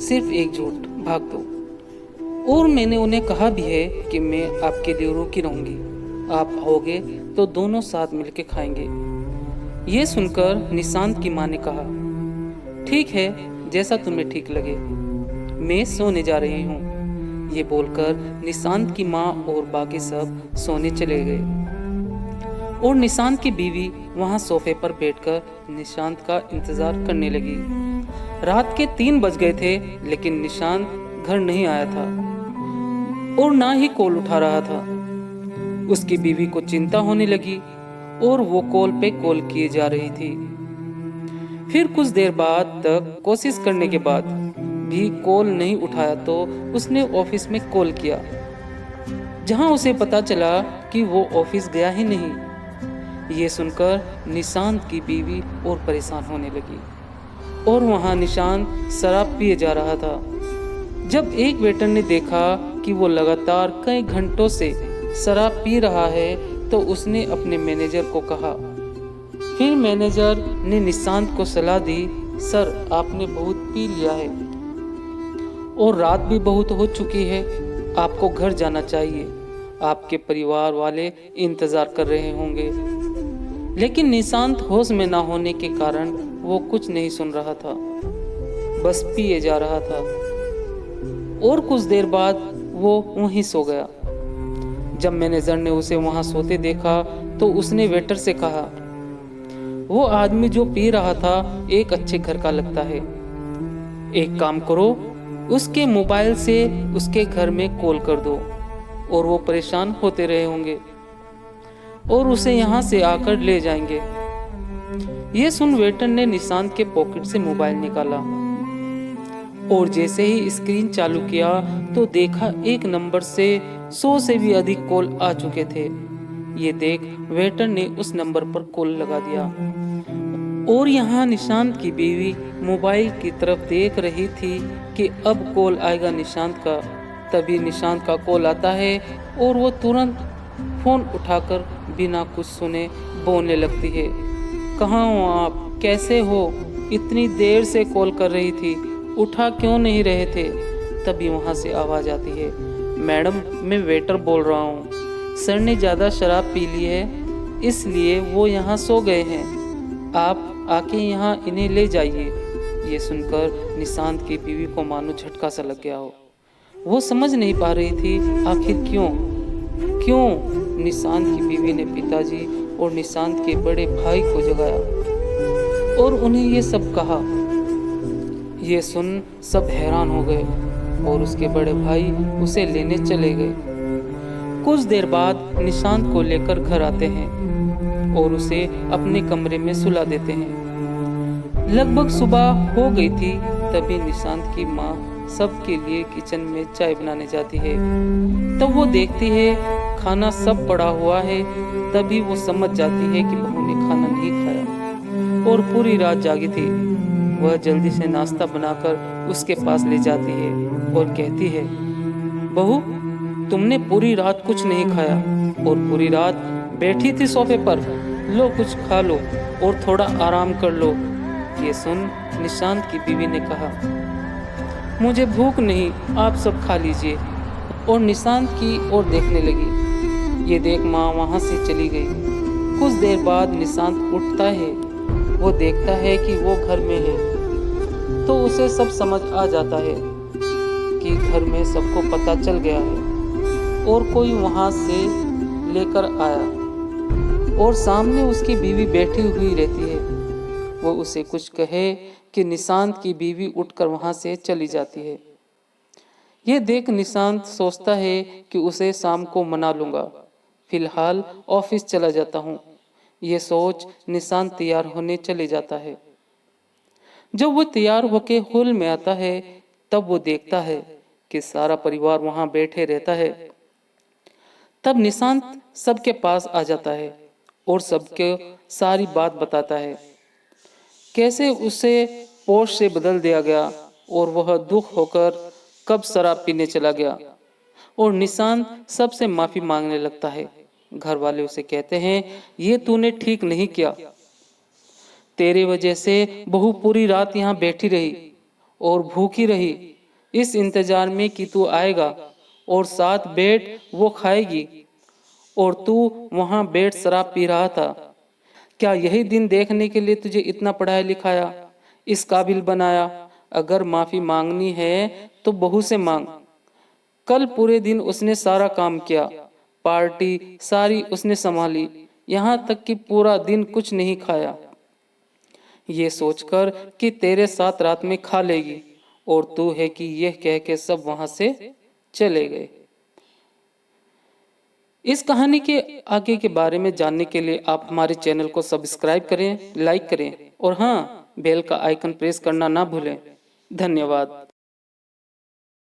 सिर्फ एक झूठ, भाग दो। और मैंने उन्हें कहा भी है कि मैं आपके लिए रुकी रहूंगी, आप आओगे तो दोनों साथ मिलकर खाएंगे। ये सुनकर निशांत की माँ ने कहा, ठीक है, जैसा तुम्हें ठीक लगे, मैं सोने जा रही हूँ। ये बोलकर निशांत की माँ और बाकी सब सोने चले गए और निशांत की बीवी वहां सोफे पर बैठकर निशांत का इंतजार करने लगी। रात के 3 बज गए थे, लेकिन निशांत घर नहीं आया था और ना ही कॉल उठा रहा था। उसकी बीवी को चिंता होने लगी और वो कॉल पे कॉल किए जा रही थी। फिर कुछ देर बाद तक कोशिश करने के बाद भी कॉल नहीं उठाया तो उसने ऑफिस में कॉल किया, जहां उसे पता चला कि वो ऑफिस गया ही नहीं। ये सुनकर निशांत की बीवी और परेशान होने लगी और वहां निशांत शराब पिए जा रहा था। जब एक वेटर ने देखा कि वो लगातार कई घंटों से शराब पी रहा है तो उसने अपने मैनेजर को कहा। फिर मैनेजर ने निशांत को सलाह दी, सर आपने बहुत पी लिया है और रात भी बहुत हो चुकी है, आपको घर जाना चाहिए, आपके परिवार वाले इंतजार कर रहे होंगे। लेकिन निशांत होश में ना होने के कारण वो कुछ नहीं सुन रहा था, बस पिए जा रहा था और कुछ देर बाद वो वहीं सो गया। जब मैनेजर ने उसे वहां सोते देखा तो उसने वेटर से कहा, वो आदमी जो पी रहा था एक अच्छे घर का लगता है, एक काम करो, उसके मोबाइल से उसके घर में कॉल कर दो और वो परेशान होते रहे होंगे और उसे यहाँ से आकर ले जाएंगे। ये सुन वेटर ने निशांत के पॉकेट से मोबाइल निकाला और जैसे ही स्क्रीन चालू किया तो देखा एक नंबर से 100 से भी अधिक कॉल आ चुके थे। ये देख वेटर ने उस नंबर पर कॉल लगा दिया और यहाँ निशांत की बीवी मोबाइल की तरफ देख रही थी कि अब कॉल आएगा निशांत का। तभी निशांत का कॉल आता है और वो तुरंत फोन उठाकर बिना कुछ सुने बोलने लगती है, कहाँ हो आप, कैसे हो, इतनी देर से कॉल कर रही थी, उठा क्यों नहीं रहे थे। तभी वहाँ से आवाज़ आती है, मैडम मैं वेटर बोल रहा हूँ, सर ने ज़्यादा शराब पी ली है इसलिए वो यहाँ सो गए हैं, आप आके यहाँ इन्हें ले जाइए। ये सुनकर निशांत की बीवी को मानो झटका सा लग गया हो। वो समझ नहीं पा रही थी आखिर क्यों निशांत की बीवी ने पिताजी और निशांत के बड़े भाई को जगाया और उन्हें ये सब कहा। ये सुन सब हैरान हो गए और उसके बड़े भाई उसे लेने चले गए। कुछ देर बाद निशांत को लेकर घर आते हैं और उसे अपने कमरे में सुला देते हैं। लगभग सुबह हो गई थी, तभी निशांत की माँ सबके लिए किचन में चाय बनाने जाती है। तब वो देखती है खाना सब पड़ा हुआ है, तभी वो समझ जाती है कि बहू ने खाना नहीं खाया और पूरी रात जागी थी। वह जल्दी से नाश्ता बनाकर उसके पास ले जाती है और कहती है, बहू तुमने पूरी रात कुछ नहीं खाया और पूरी रात बैठी थी सोफे पर, लो कुछ खा लो और थोड़ा आराम कर लो। ये सुन निशांत की बीवी ने कहा, मुझे भूख नहीं, आप सब खा लीजिए, और निशांत की ओर देखने लगी। ये देख माँ वहां से चली गई। कुछ देर बाद निशांत उठता है, वो देखता है कि वो घर में है तो उसे सब समझ आ जाता है कि घर में सबको पता चल गया है और कोई वहां से लेकर आया और सामने उसकी बीवी बैठी हुई रहती है। वो उसे कुछ कहे कि निशांत की बीवी उठकर वहां से चली जाती है। ये देख निशांत सोचता है कि उसे शाम को मना लूंगा, फिलहाल ऑफिस चला जाता हूँ। ये सोच निशांत तैयार होने चले जाता है। जब वो तैयार होके हॉल में आता है तब वो देखता है कि सारा परिवार वहां बैठे रहता है। तब निशांत सबके पास आ जाता है और सबके सारी बात बताता है, कैसे उसे पोस्ट से बदल दिया गया और वह दुख होकर कब शराब पीने चला गया, और निशांत सबसे माफी मांगने लगता है। घर वाले उसे कहते हैं, ये तूने ठीक नहीं किया, तेरे वजह से बहू पूरी रात यहाँ बैठी रही और भूखी रही, इस इंतजार में कि तू आएगा और साथ बैठ वो खाएगी और तू वहां बैठ शराब पी रहा था। क्या यही दिन देखने के लिए तुझे इतना पढ़ाया लिखाया, इस काबिल बनाया? अगर माफी मांगनी है तो बहू से मांग। कल पूरे दिन उसने सारा काम किया, पार्टी सारी उसने संभाली, यहाँ तक कि पूरा दिन कुछ नहीं खाया, ये सोचकर कि तेरे साथ रात में खा लेगी, और तू है कि यह कह के सब वहां से चले गए। इस कहानी के आगे के बारे में जानने के लिए आप हमारे चैनल को सब्सक्राइब करें, लाइक करें और हाँ, बेल का आइकन प्रेस करना ना भूलें। धन्यवाद।